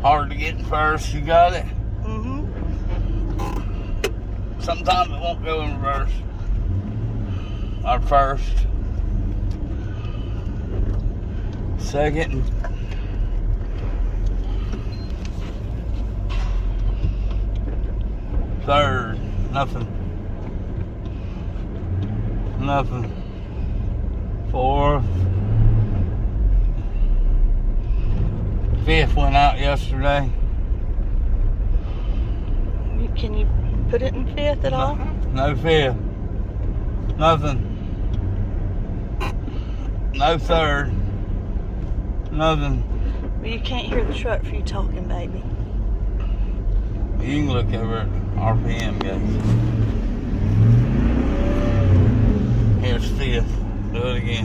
Hard to get in first. You got it? Mm-hmm. Sometimes it won't go in reverse. Our first. Second. Third. Nothing. Nothing. Fourth. Fifth went out yesterday. Can you put it in fifth at all? No fifth. Nothing. No third. Nothing. Well, you can't hear the truck for you talking, baby. You can look over at RPM, guys. Here's fifth. Do it again.